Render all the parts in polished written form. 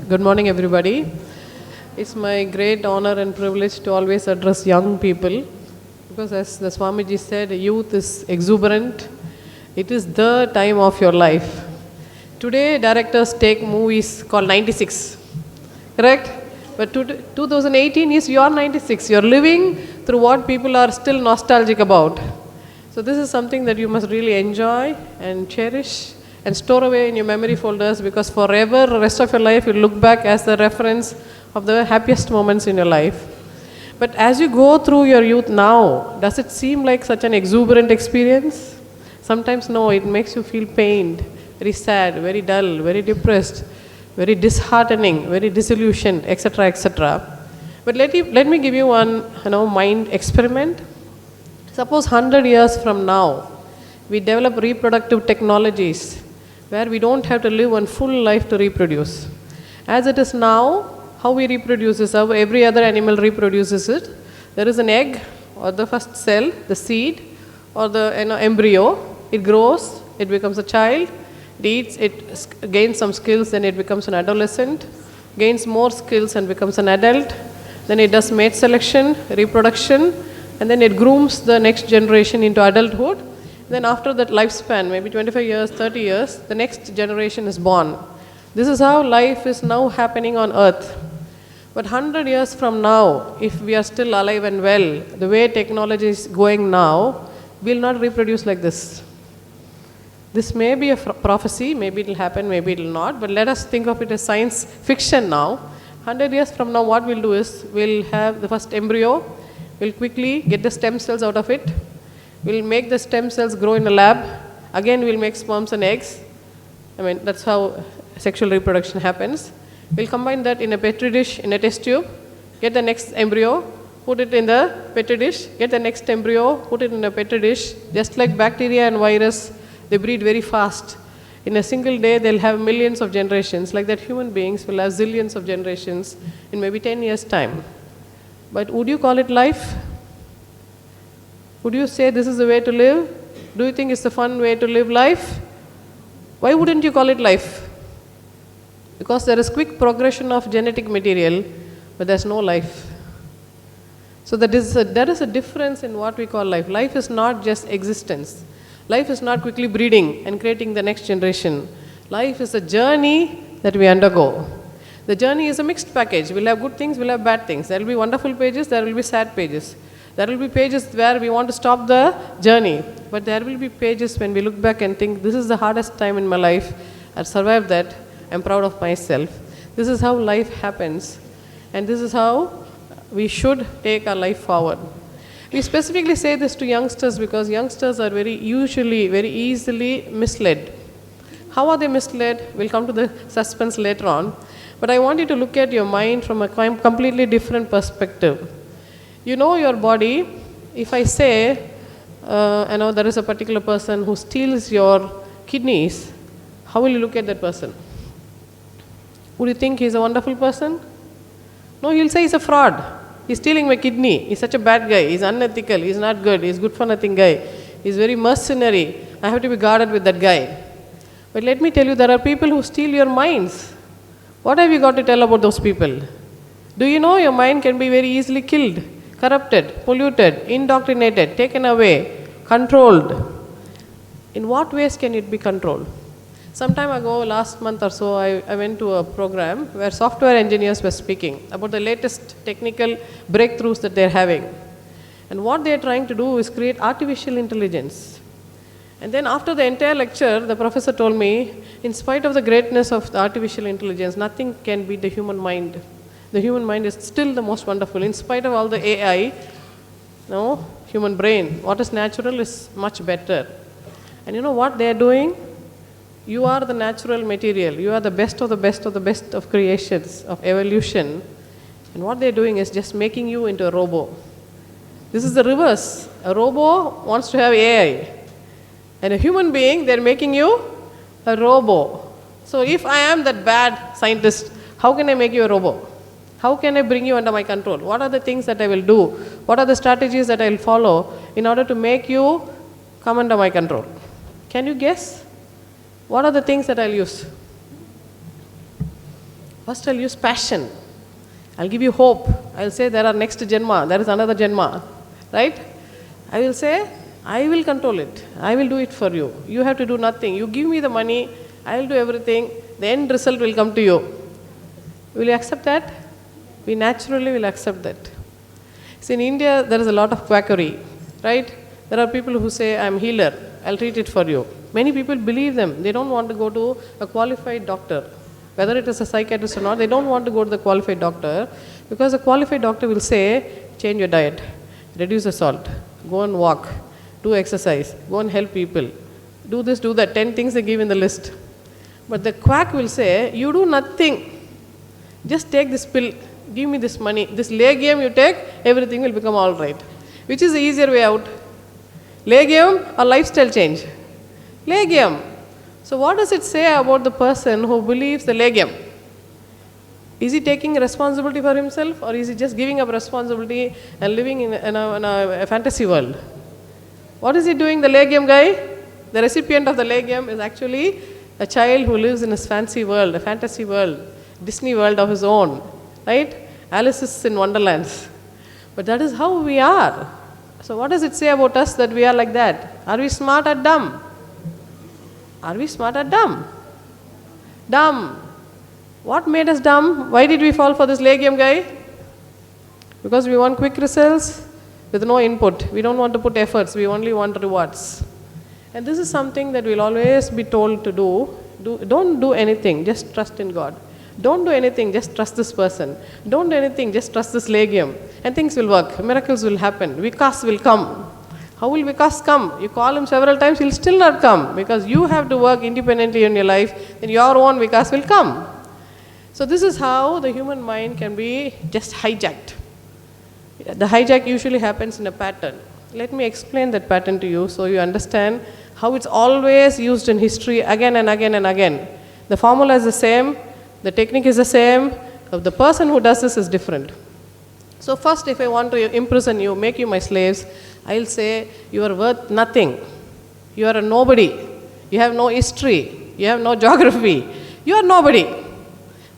Good morning, everybody. It's my great honor and privilege to always address young people because, as the Swamiji said, youth is exuberant. It is the time of your life. Today, directors take movies called 96, correct? But 2018 is your 96. You're living through what people are still nostalgic about. So this is something that you must really enjoy and cherish and store away in your memory folders, because forever, the rest of your life, you'll look back as the reference of the happiest moments in your life. But as you go through your youth now, does it seem like such an exuberant experience? Sometimes no, it makes you feel pained, very sad, very dull, very depressed, very disheartening, very disillusioned, etc., etc. But let me give you one mind experiment. Suppose 100 years from now, we develop reproductive technologies where we don't have to live one full life to reproduce. As it is now, how we reproduce is how every other animal reproduces it. There is an egg or the first cell, the seed or the embryo. It grows, it becomes a child, it eats, it gains some skills, then it becomes an adolescent, gains more skills and becomes an adult. Then it does mate selection, reproduction, and then it grooms the next generation into adulthood. Then after that lifespan, maybe 25 years, 30 years, the next generation is born. This is how life is now happening on earth. But 100 years from now, if we are still alive and well, the way technology is going now, we will not reproduce like this. This may be a prophecy, maybe it will happen, maybe it will not, but let us think of it as science fiction now. 100 years from now, what we'll do is, we'll have the first embryo, we'll quickly get the stem cells out of it, we'll make the stem cells grow in a lab, again we'll make sperms and eggs. That's how sexual reproduction happens. We'll combine that in a petri dish, in a test tube, get the next embryo, put it in the petri dish, get the next embryo, put it in a petri dish. Just like bacteria and virus, they breed very fast. In a single day, they'll have millions of generations. Like that, human beings will have zillions of generations in maybe 10 years' time. But would you call it life? Would you say this is the way to live? Do you think it's a fun way to live life? Why wouldn't you call it life? Because there is quick progression of genetic material, but there's no life. So there is a difference in what we call life. Life is not just existence. Life is not quickly breeding and creating the next generation. Life is a journey that we undergo. The journey is a mixed package. We'll have good things, we'll have bad things. There will be wonderful pages, there will be sad pages. There will be pages where we want to stop the journey. But there will be pages when we look back and think, this is the hardest time in my life. I've survived that. I'm proud of myself. This is how life happens. And this is how we should take our life forward. We specifically say this to youngsters because youngsters are usually very easily misled. How are they misled? We'll come to the suspense later on. But I want you to look at your mind from a completely different perspective. You know your body. If I say, there is a particular person who steals your kidneys, how will you look at that person? Would you think he's a wonderful person? No, you'll say he's a fraud. He's stealing my kidney. He's such a bad guy. He's unethical. He's not good. He's good for nothing guy. He's very mercenary. I have to be guarded with that guy. But let me tell you, there are people who steal your minds. What have you got to tell about those people? Do you know your mind can be very easily killed, corrupted, polluted, indoctrinated, taken away, controlled? In what ways can it be controlled? Some time ago, last month or so, I went to a program where software engineers were speaking about the latest technical breakthroughs that they're having. And what they're trying to do is create artificial intelligence. And then after the entire lecture, the professor told me, in spite of the greatness of the artificial intelligence, nothing can beat the human mind. The human mind is still the most wonderful. In spite of all the AI, human brain, what is natural is much better. And you know what they're doing? You are the natural material. You are the best of the best of the best of creations, of evolution. And what they're doing is just making you into a robo. This is the reverse. A robo wants to have AI. And a human being, they're making you a robo. So if I am that bad scientist, how can I make you a robo? How can I bring you under my control? What are the things that I will do? What are the strategies that I will follow in order to make you come under my control? Can you guess? What are the things that I'll use? First I'll use passion. I'll give you hope. I'll say there are next Janma, there is another Janma. Right? I will say, I will control it. I will do it for you. You have to do nothing. You give me the money, I will do everything. The end result will come to you. Will you accept that? We naturally will accept that. See, in India, there is a lot of quackery. Right? There are people who say, I'm healer. I'll treat it for you. Many people believe them. They don't want to go to a qualified doctor. Whether it is a psychiatrist or not, they don't want to go to the qualified doctor because the qualified doctor will say, change your diet, reduce the salt, go and walk, do exercise, go and help people, do this, do that, 10 things they give in the list. But the quack will say, you do nothing, just take this pill, give me this money, this legium you take, everything will become all right. Which is the easier way out? Legium or lifestyle change? Legium. So what does it say about the person who believes the legium? Is he taking responsibility for himself or is he just giving up responsibility and living in a fantasy world? What is he doing, the legium guy? The recipient of the legium is actually a child who lives in his fancy world, a fantasy world, Disney world of his own, right? Alice's in Wonderlands. But that is how we are. So what does it say about us that we are like that? Are we smart or dumb? Are we smart or dumb? Dumb. What made us dumb? Why did we fall for this legium guy? Because we want quick results with no input. We don't want to put efforts. We only want rewards. And this is something that we'll always be told to do. Don't do anything. Just trust in God. Don't do anything. Just trust this person. Don't do anything. Just trust this legium. And things will work. Miracles will happen. Vikas will come. How will Vikas come? You call him several times, he'll still not come because you have to work independently in your life, then your own Vikas will come. So this is how the human mind can be just hijacked. The hijack usually happens in a pattern. Let me explain that pattern to you so you understand how it's always used in history again and again and again. The formula is the same, the technique is the same, the person who does this is different. So first, if I want to imprison you, make you my slaves, I'll say, you are worth nothing. You are a nobody. You have no history. You have no geography. You are nobody.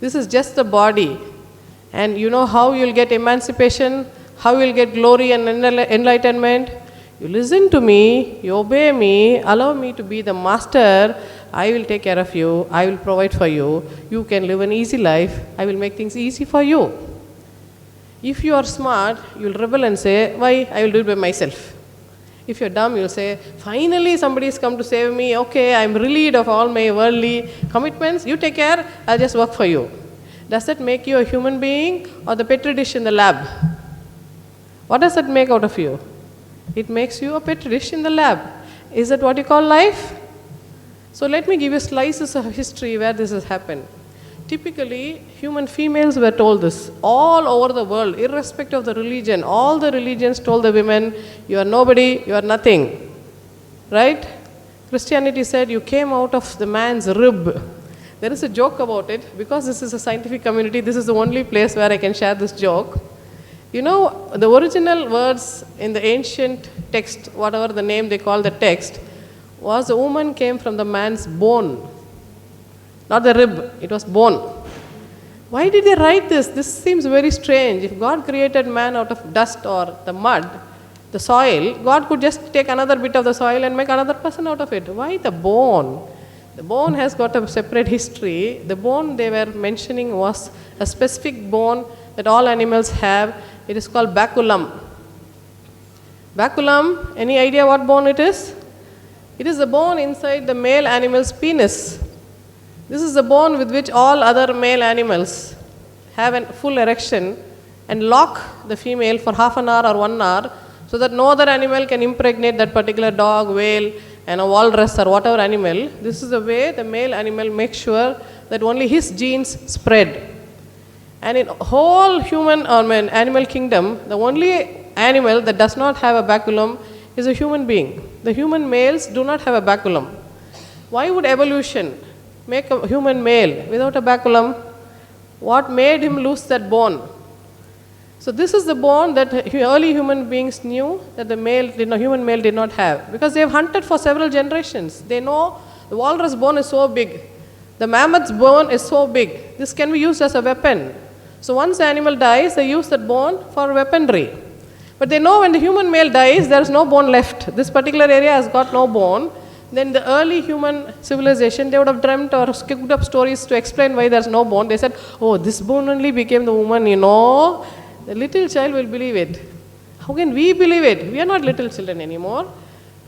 This is just the body. And you know how you'll get emancipation, how you'll get glory and enlightenment. You listen to me, you obey me, allow me to be the master. I will take care of you. I will provide for you. You can live an easy life. I will make things easy for you. If you are smart, you will rebel and say, why? I will do it by myself. If you are dumb, you will say, finally somebody has come to save me. Okay, I am relieved of all my worldly commitments. You take care, I will just work for you. Does that make you a human being or the petri dish in the lab? What does that make out of you? It makes you a petri dish in the lab. Is that what you call life? So let me give you slices of history where this has happened. Typically, human females were told this all over the world, irrespective of the religion. All the religions told the women, you are nobody, you are nothing. Right? Christianity said, you came out of the man's rib. There is a joke about it. Because this is a scientific community, this is the only place where I can share this joke. You know, the original words in the ancient text, whatever the name they call the text, was the woman came from the man's bone. Not the rib, it was bone. Why did they write this? This seems very strange. If God created man out of dust or the mud, the soil, God could just take another bit of the soil and make another person out of it. Why the bone? The bone has got a separate history. The bone they were mentioning was a specific bone that all animals have. It is called baculum. Baculum, any idea what bone it is? It is the bone inside the male animal's penis. This is the bone with which all other male animals have a full erection and lock the female for half an hour or 1 hour so that no other animal can impregnate that particular dog, whale, and a walrus or whatever animal. This is the way the male animal makes sure that only his genes spread. And in whole human or animal kingdom, the only animal that does not have a baculum is a human being. The human males do not have a baculum. Why would evolution make a human male without a baculum? What made him lose that bone? So this is the bone that early human beings knew that the human male did not have, because they have hunted for several generations. They know the walrus bone is so big. The mammoth's bone is so big. This can be used as a weapon. So once the animal dies, they use that bone for weaponry. But they know when the human male dies, there is no bone left. This particular area has got no bone. Then the early human civilization, they would have dreamt or cooked up stories to explain why there's no bone. They said, oh, this bone only became the woman, you know. The little child will believe it. How can we believe it? We are not little children anymore.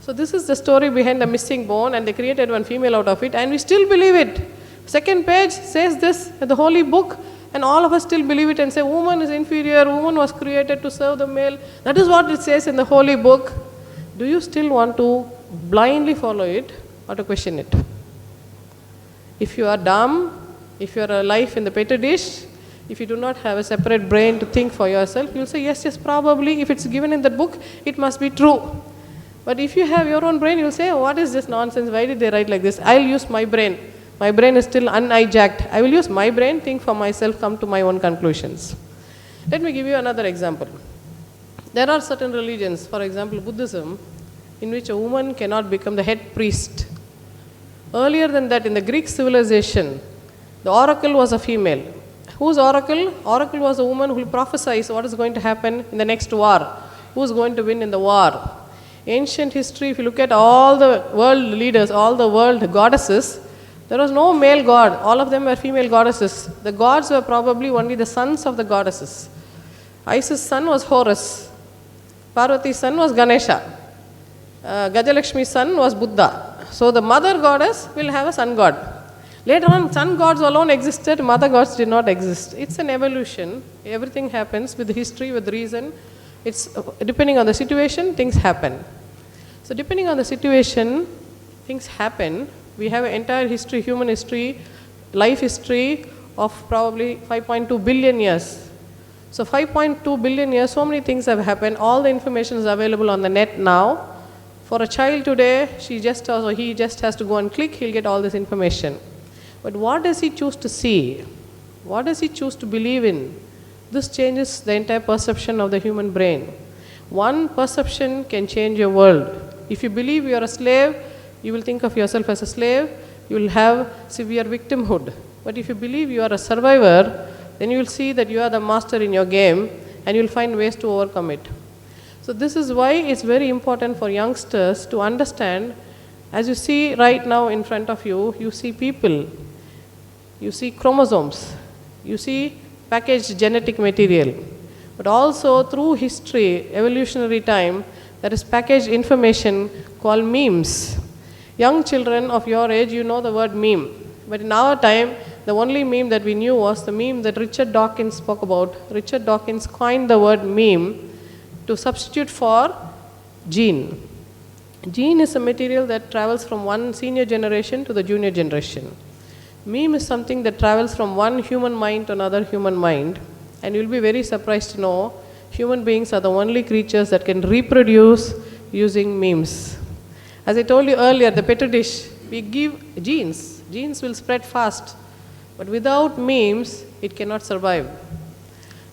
So this is the story behind the missing bone, and they created one female out of it, and we still believe it. Second page says this in the holy book, and all of us still believe it and say, woman is inferior, woman was created to serve the male. That is what it says in the holy book. Do you still want to blindly follow it or to question it? If you are dumb, if you are a life in the petri dish, if you do not have a separate brain to think for yourself, you will say, yes, probably, if it's given in that book, it must be true. But if you have your own brain, you will say, oh, what is this nonsense? Why did they write like this? I'll use my brain. My brain is still unhijacked. I will use my brain, think for myself, come to my own conclusions. Let me give you another example. There are certain religions, for example, Buddhism, in which a woman cannot become the head priest. Earlier than that, in the Greek civilization, the oracle was a female. Whose oracle? Oracle was a woman who will prophesy what is going to happen in the next war, who is going to win in the war. Ancient history, if you look at all the world leaders, all the world goddesses, there was no male god. All of them were female goddesses. The gods were probably only the sons of the goddesses. Isis' son was Horus. Parvati's son was Ganesha. Gajalakshmi's son was Buddha. So the mother goddess will have a sun god. Later on, sun gods alone existed, mother gods did not exist. It's an evolution. Everything happens with history, with reason. It's depending on the situation, things happen. So depending on the situation, things happen. We have an entire history, human history, life history of probably 5.2 billion years. So 5.2 billion years, so many things have happened. All the information is available on the net now. For a child today, he just has to go and click, he'll get all this information. But what does he choose to see? What does he choose to believe in? This changes the entire perception of the human brain. One perception can change your world. If you believe you are a slave, you will think of yourself as a slave, you will have severe victimhood. But if you believe you are a survivor, then you will see that you are the master in your game and you will find ways to overcome it. So this is why it's very important for youngsters to understand, as you see right now in front of you, you see people, you see chromosomes, you see packaged genetic material, but also through history, evolutionary time, there is packaged information called memes. Young children of your age, you know the word meme. But in our time, the only meme that we knew was the meme that Richard Dawkins spoke about. Richard Dawkins coined the word meme to substitute for gene. Gene is a material that travels from one senior generation to the junior generation. Meme is something that travels from one human mind to another human mind. And you'll be very surprised to know human beings are the only creatures that can reproduce using memes. As I told you earlier, the petri dish, we give genes. Genes will spread fast. But without memes, it cannot survive.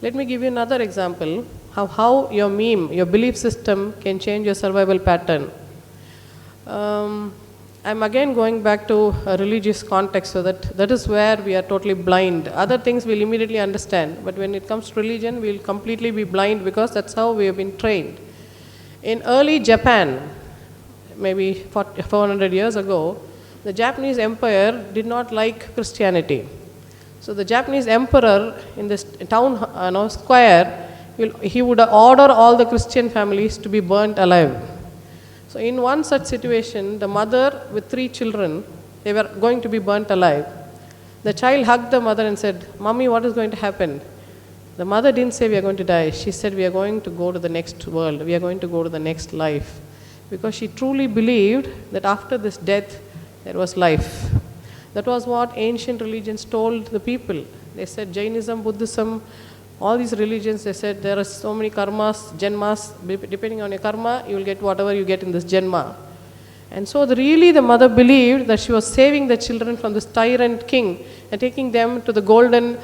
Let me give you another example of how your meme, your belief system can change your survival pattern. I'm again going back to a religious context, so that is where we are totally blind. Other things we'll immediately understand, but when it comes to religion, we'll completely be blind because that's how we have been trained. In early Japan, maybe 400 years ago, the Japanese empire did not like Christianity. So the Japanese emperor in this town square, he would order all the Christian families to be burnt alive. So in one such situation, the mother with 3 children, they were going to be burnt alive. The child hugged the mother and said, "Mommy, what is going to happen?" The mother didn't say we are going to die. She said we are going to go to the next world. We are going to go to the next life. Because she truly believed that after this death, there was life. That was what ancient religions told the people. They said Jainism, Buddhism, all these religions, they said there are so many karmas, janmas, depending on your karma, you will get whatever you get in this janma. And so really the mother believed that she was saving the children from this tyrant king and taking them to the golden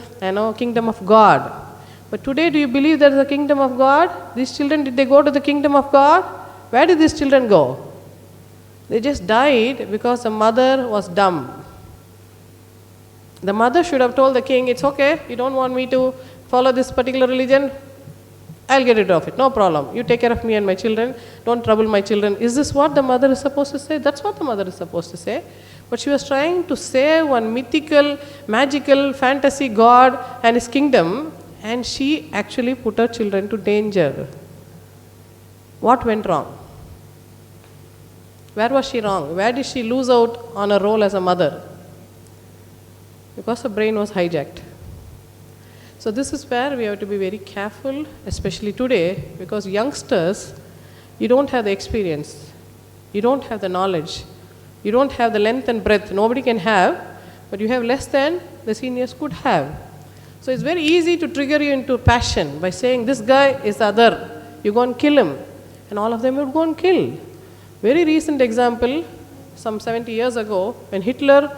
kingdom of God. But today, do you believe there is a kingdom of God? These children, did they go to the kingdom of God? Where did these children go? They just died because the mother was dumb. The mother should have told the king, it's okay, you don't want me to follow this particular religion, I'll get rid of it, no problem. You take care of me and my children, don't trouble my children. Is this what the mother is supposed to say? That's what the mother is supposed to say. But she was trying to save one mythical, magical, fantasy god and his kingdom, and she actually put her children to danger. What went wrong? Where was she wrong? Where did she lose out on her role as a mother? Because her brain was hijacked. So this is where we have to be very careful, especially today, because youngsters, you don't have the experience, you don't have the knowledge, you don't have the length and breadth, nobody can have, but you have less than the seniors could have. So it's very easy to trigger you into passion by saying, this guy is the other, you go and kill him. And all of them would go and kill. Very recent example, some 70 years ago, when Hitler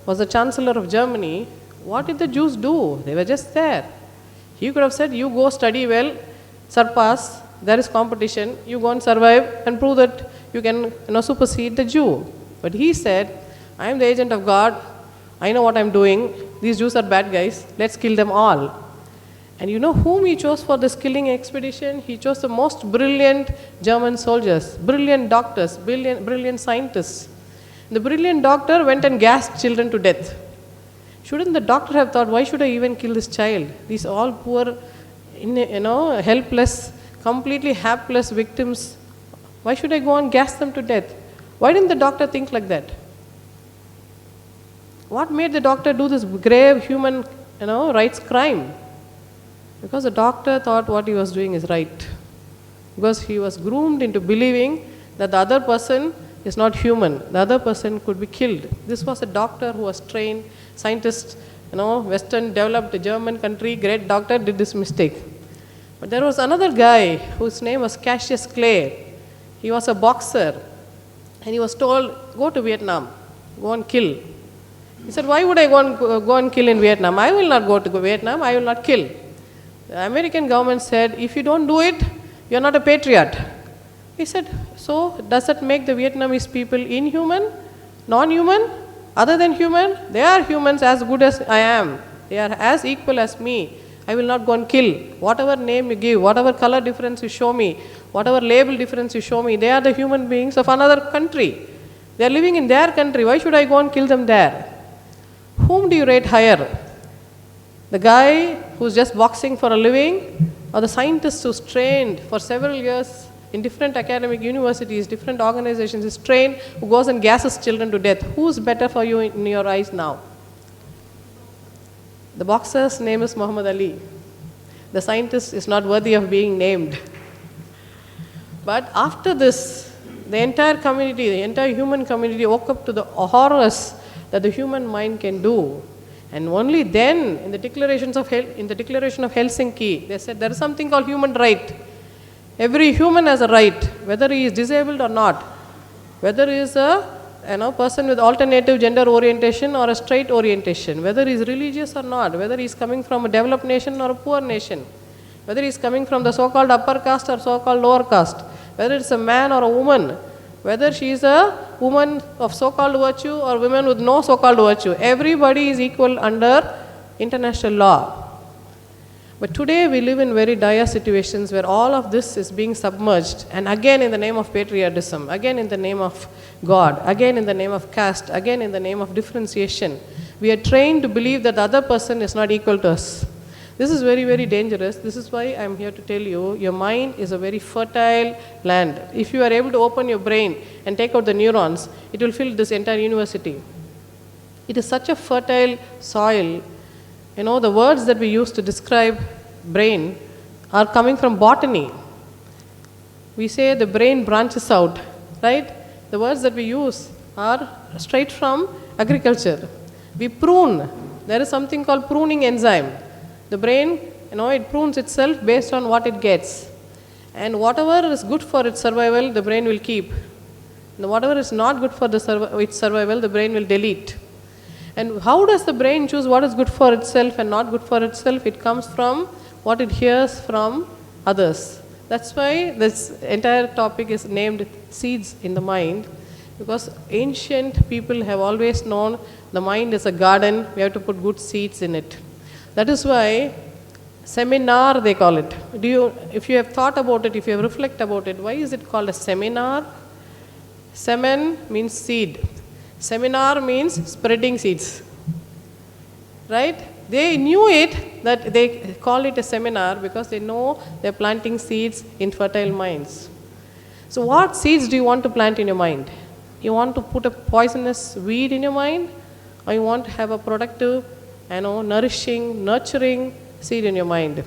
was the Chancellor of Germany, what did the Jews do? They were just there. He could have said, you go study well, surpass, there is competition, you go and survive and prove that you can supersede the Jew. But he said, I am the agent of God, I know what I am doing, these Jews are bad guys, let's kill them all. And you know whom he chose for this killing expedition? He chose the most brilliant German soldiers, brilliant doctors, brilliant scientists. The brilliant doctor went and gassed children to death. Shouldn't the doctor have thought, why should I even kill this child? These all poor, helpless, completely hapless victims. Why should I go and gas them to death? Why didn't the doctor think like that? What made the doctor do this grave human, rights crime? Because the doctor thought what he was doing is right. Because he was groomed into believing that the other person is not human. The other person could be killed. This was a doctor who was trained, scientist, Western developed German country, great doctor, did this mistake. But there was another guy whose name was Cassius Clay. He was a boxer. And he was told, go to Vietnam, go and kill. He said, why would I go and kill in Vietnam? I will not go to Vietnam, I will not kill. The American government said, if you don't do it, you are not a patriot. He said, so does that make the Vietnamese people inhuman, non-human, other than human? They are humans as good as I am. They are as equal as me. I will not go and kill. Whatever name you give, whatever color difference you show me, whatever label difference you show me, they are the human beings of another country. They are living in their country. Why should I go and kill them there? Whom do you rate higher? The guy who's just boxing for a living, or the scientist who's trained for several years in different academic universities, different organizations, is trained, who goes and gasses children to death? Who's better for you in your eyes now? The boxer's name is Muhammad Ali. The scientist is not worthy of being named. But after this, the entire community, the entire human community woke up to the horrors that the human mind can do. And only then, in the Declaration of Helsinki, they said there is something called human right. Every human has a right, whether he is disabled or not, whether he is a person with alternative gender orientation or a straight orientation, whether he is religious or not, whether he is coming from a developed nation or a poor nation, whether he is coming from the so-called upper caste or so-called lower caste, whether it's a man or a woman, whether she is a woman of so-called virtue or women with no so-called virtue. Everybody is equal under international law. But today we live in very dire situations where all of this is being submerged, and again in the name of patriotism, again in the name of God, again in the name of caste, again in the name of differentiation. We are trained to believe that the other person is not equal to us. This is very, very dangerous. This is why I am here to tell you, your mind is a very fertile land. If you are able to open your brain and take out the neurons, it will fill this entire university. It is such a fertile soil. The words that we use to describe brain are coming from botany. We say the brain branches out, right? The words that we use are straight from agriculture. We prune. There is something called pruning enzyme. The brain, it prunes itself based on what it gets. And whatever is good for its survival, the brain will keep. And whatever is not good for its survival, the brain will delete. And how does the brain choose what is good for itself and not good for itself? It comes from what it hears from others. That's why this entire topic is named Seeds in the Mind, because ancient people have always known The mind is a garden, we have to put good seeds in it. That is why seminar they call it. If you have thought about it, if you have reflected about it, why is it called a seminar? Semen means seed. Seminar means spreading seeds. Right? They knew it, that they call it a seminar because they know they're planting seeds in fertile minds. So what seeds do you want to plant in your mind? You want to put a poisonous weed in your mind, or you want to have a productive, nourishing, nurturing seed in your mind?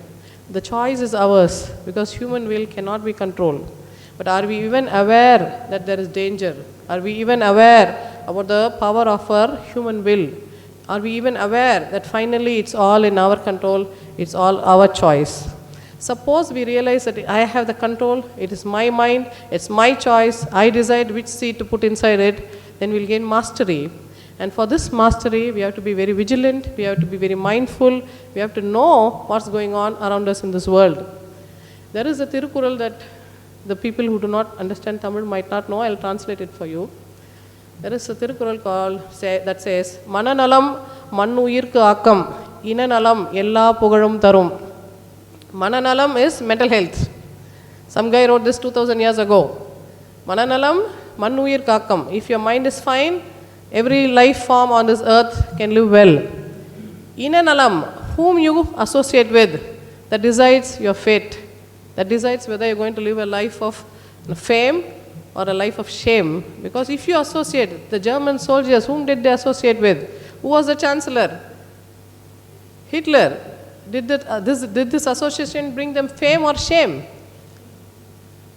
The choice is ours because human will cannot be controlled. But are we even aware that there is danger? Are we even aware about the power of our human will? Are we even aware that finally it's all in our control, it's all our choice? Suppose we realize that I have the control, it is my mind, it's my choice, I decide which seed to put inside it, then we'll gain mastery. And for this mastery, we have to be very vigilant, we have to be very mindful, we have to know what's going on around us in this world. There is a Tirukural that the people who do not understand Tamil might not know, I'll translate it for you. There is a Tirukural that says, Mananalam mannuyirku akkam, inanalam ella pugalum tarum. Mananalam is mental health. Some guy wrote this 2000 years ago. Mananalam mannuyirku akkam. If your mind is fine, every life form on this earth can live well. Inanalam, whom you associate with, that decides your fate. That decides whether you're going to live a life of fame or a life of shame. Because if you associate the German soldiers, whom did they associate with? Who was the chancellor? Hitler. Did this association bring them fame or shame?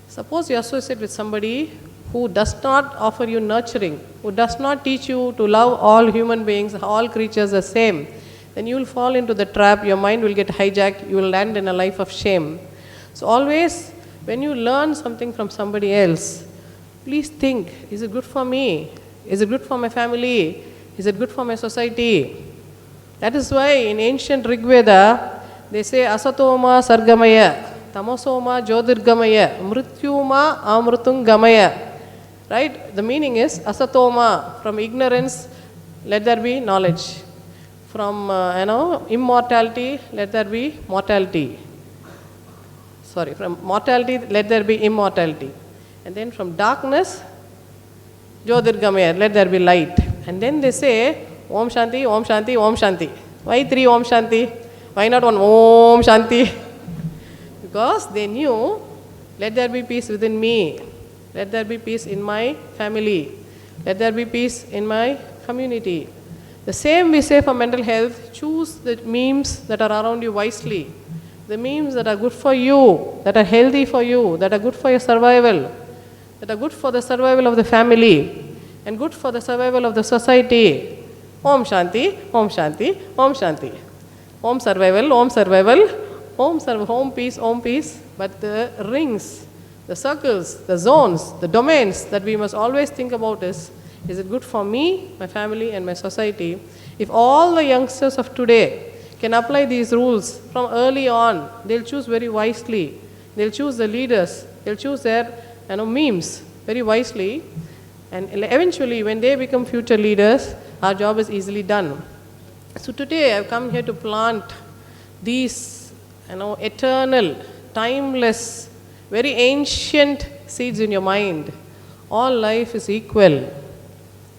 Suppose you associate with somebody who does not offer you nurturing, who does not teach you to love all human beings, all creatures the same, then you will fall into the trap, your mind will get hijacked, you will land in a life of shame. So always, when you learn something from somebody else, please think, is it good for me? Is it good for my family? Is it good for my society? That is why in ancient Rigveda, they say, Asatoma sargamaya, tamosoma jyotirgamaya, mrityuma amrutung gamaya. Right? The meaning is, Asatoma, from ignorance, let there be knowledge. From, immortality, let there be mortality. From mortality, let there be immortality. And then from darkness, Jyotirgamaya, let there be light. And then they say, Om Shanti, Om Shanti, Om Shanti. Why 3 Om Shanti? Why not 1 Om Shanti? Because they knew, let there be peace within me. Let there be peace in my family. Let there be peace in my community. The same we say for mental health, choose the memes that are around you wisely. The memes that are good for you, that are healthy for you, that are good for your survival, that are good for the survival of the family, and good for the survival of the society. Om Shanti, Om Shanti, Om Shanti. Om survival, Om survival, Om peace. But the rings, the circles, the zones, the domains that we must always think about is it good for me, my family, and my society? If all the youngsters of today can apply these rules from early on, they'll choose very wisely. They'll choose the leaders. They'll choose their memes very wisely. And eventually, when they become future leaders, our job is easily done. So today, I've come here to plant these, eternal, timeless, very ancient seeds in your mind. All life is equal,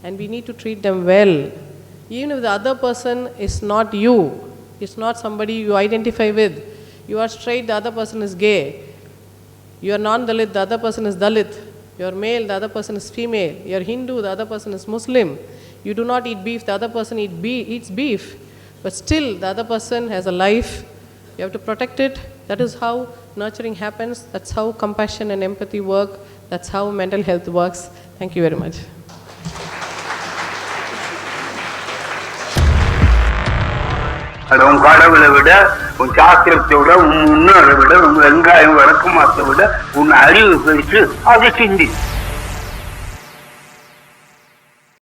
and we need to treat them well. Even if the other person is not you, it's not somebody you identify with. You are straight, the other person is gay. You are non-Dalit, the other person is Dalit. You are male, the other person is female. You are Hindu, the other person is Muslim. You do not eat beef, the other person eats beef. But still, the other person has a life. You have to protect it. That is how nurturing happens. That's how compassion and empathy work. That's how mental health works. Thank you very much. உன் கடவுளை விட உன் சாஸ்திரத்தை விட உன் முன்னோரை விட உன் வெங்காயம் விளக்கமாத்தை விட உன் அறிவு பெருசு அதை சிந்தி